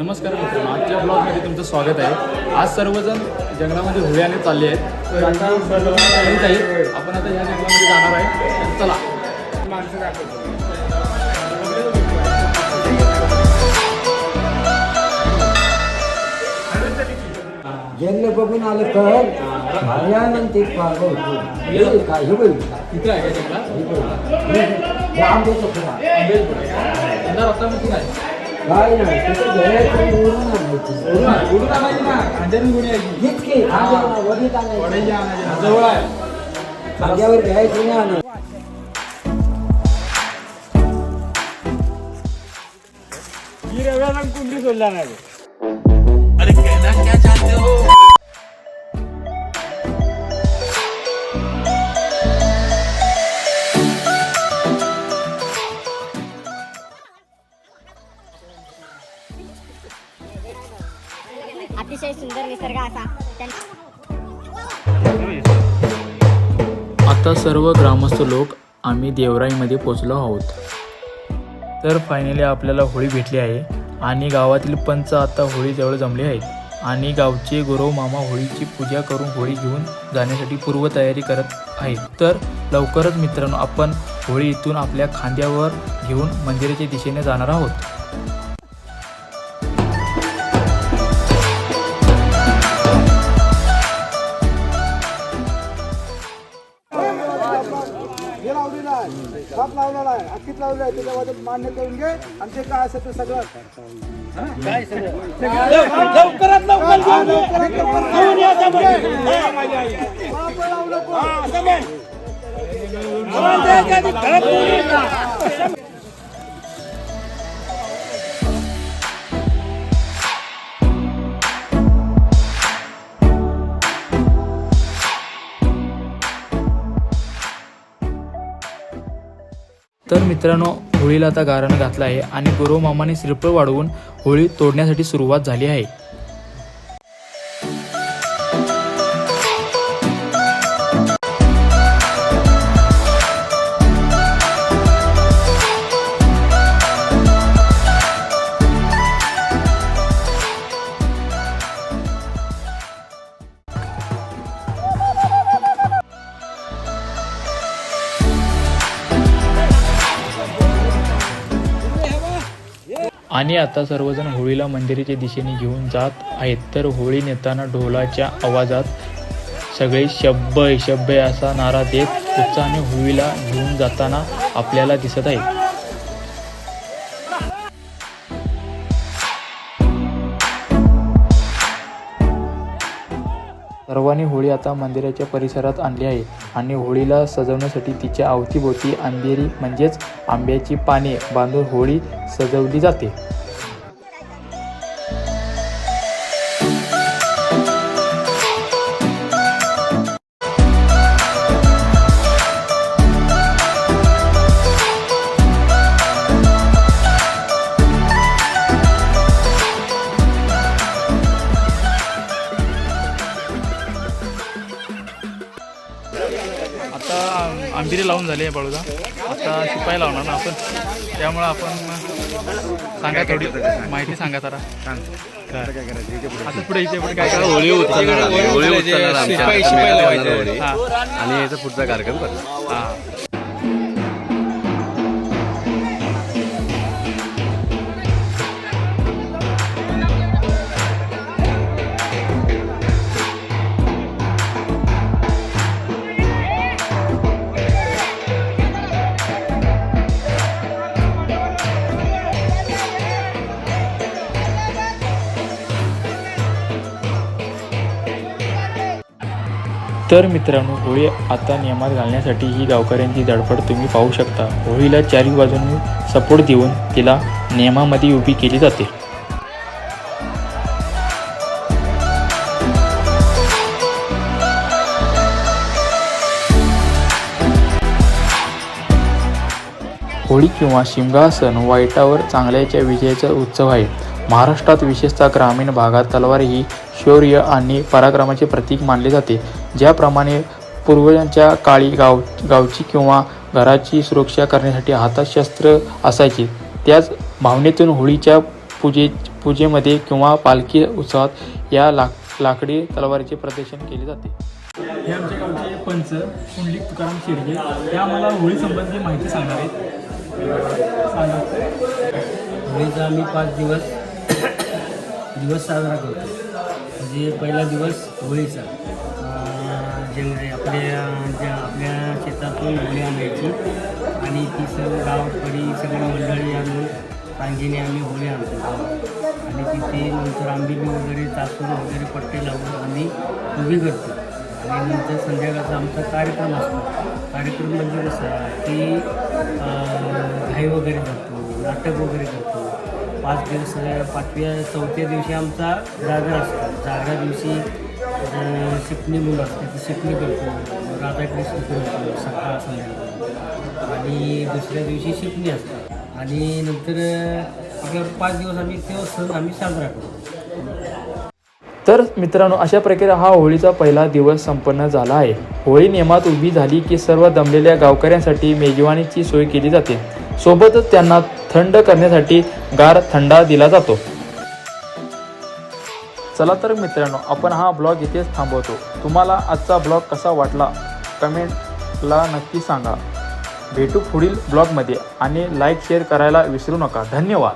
नमस्कार मित्रांनो, आजच्या ब्लॉगमध्ये तुमचं स्वागत आहे। आज सर्वजण जंगलामध्ये होळी चालले आहेत। तर आता सर्व तयारीत आहेत। आपण आता या जंगलामध्ये जाणार आहे। तर चला माणसं दाखवतो। जंगल बघून आलं तर भयानंतर पागल होतो काय हे बघ इथं आहे का जंगलात? हे आंब्याचं फळ आंबेच पुढे यंदा रस्त्यामध्ये नाही काय नाही तिथं घ्यायचं उडून आणायचं उडून आणायची ना, खांद्याने गुणी यायची इतके वडीत आणायचं वड्याची आणायची जवळ आहे। खांद्यावर घ्यायचं नाही आणायचं ही रव्याला कुंडी सोडला नाही। अरे कहना क्या चाहते हो? अतिशय सुंदर निसर्ग असा आता सर्व ग्रामस्थ लोक आम्ही देवराईमध्ये पोचलो आहोत। तर फायनली आपल्याला होळी भेटली आहे आणि गावातील पंच आता होळी जवळ जमले आहेत आणि गावचे गुरव मामा होळीची पूजा करून होळी घेऊन जाण्यासाठी पूर्वतयारी करत आहेत। तर लवकरच मित्रांनो, आपण होळी इथून आपल्या खांद्यावर घेऊन मंदिराच्या दिशेने जाणार आहोत। साप लावलेला आहे, अक्कीत लावलेला आहे, त्याच्याबद्दल मान्य करून घे आणि ते काय असेल ते सगळं काय लवकरात तर मित्रांनो, होळीला आता गाराणं घातलं आहे आणि गुरव मामाने श्रीफळ वाढवून होळी तोडण्यासाठी सुरुवात झाली आहे। आणि आता सर्वजण होळीला मंदिराच्या दिशेने घेऊन जात आहेत। तर होळी नेताना ढोलाच्या आवाजात सगळे शब्बय शब्बय असा नारा देत उत्साहाने होळीला घेऊन जाताना आपल्याला दिसत आहे। सर्वांनी होळी आता मंदिराच्या परिसरात आणली आहे आणि होळीला सजवण्यासाठी तिच्या अवतीभोवती अंधेरी म्हणजेच आंब्याची पाने बांधून होळी सजवली जाते। आता आंबिरी लावून झाली आहे बाळूला, आता शिपाई लावणार ना आपण, त्यामुळं आपण सांगा थोडी माहिती सांगा जरा। आता पुढे इथे पण काय काय होळी होती शिपाई लावायचं आणि याचा पुढचा कार्यक्रम करतो। हां तर मित्रांनो, होळी आता नियमात घालण्यासाठी ही गावकऱ्यांची धडपड तुम्ही पाहू शकता। होळीला चारी बाजूंनी सपोर्ट देऊन तिला नियमामध्ये उभी केली जाते। होळी किंवा शिमगा सण वाईटावर चांगल्याच्या विजयाचा उत्सव आहे। महाराष्ट्रात विशेषतः ग्रामीण भागात तलवार ही शौर्य आणि पराक्रमाचे प्रतीक मानले जाते। ज्याप्रमाणे पूर्वजांच्या काळी गावची किंवा घराची सुरक्षा करण्यासाठी हातात शस्त्र असायची, त्याच भावनेतून होळीच्या पूजेमध्ये किंवा पालखी उत्सवात या लाकडी तलवारीचे प्रदर्शन केले जाते. हे आमच्या गावचे पंच पुंडलिक तुकाराम शेडगे हे आम्हाला होळी संबंधी माहिती सांगणार आहेत. सांगा. होळीचा आम्ही 5 दिवस साजरा करतो. म्हणजे पहिला दिवस होळीचा आपल्या शेतातून होळी आणायची आणि ती सर्व गावकडी सगळी मंडळी आणून रांगेने आम्ही होळी आणतो आणि तिथे नंतर आंबिली वगैरे चाचून वगैरे पट्टे लावून आम्ही उभी करतो. आणि नंतर संध्याकाळचा आमचा कार्यक्रम असतो. कार्यक्रम म्हणजे कसं की घाई वगैरे करतो, नाटक वगैरे करतो. 5 दिवस 4थ्या दिवशी आमचा जागर असतो. जागरा दिवशी शिपणी मुलं असते ती शिपणी करतो, राधाकृष्ण करतो सकाळ संध्याकाळ. आणि दुसऱ्या दिवशी शिपणी असते आणि नंतर आपल्या 5 दिवस आम्ही तो सण आम्ही साजरा करतो. तर मित्रांनो, अशा प्रकारे हा होळीचा पहिला दिवस संपन्न झाला आहे. होळी नियमात उभी झाली की सर्व दमलेल्या गावकऱ्यांसाठी मेजवानीची सोय केली जाते. सोबतच त्यांना थंड करण्यासाठी गार थंडा दिला जातो. चला तर मित्रांनो, आपण हा ब्लॉग इथेच थांबवतो. तुम्हाला आजचा ब्लॉग कसा वाटला कमेंटला नक्की सांगा. भेटू पुढील ब्लॉगमध्ये आणि लाईक शेअर करायला विसरू नका. धन्यवाद.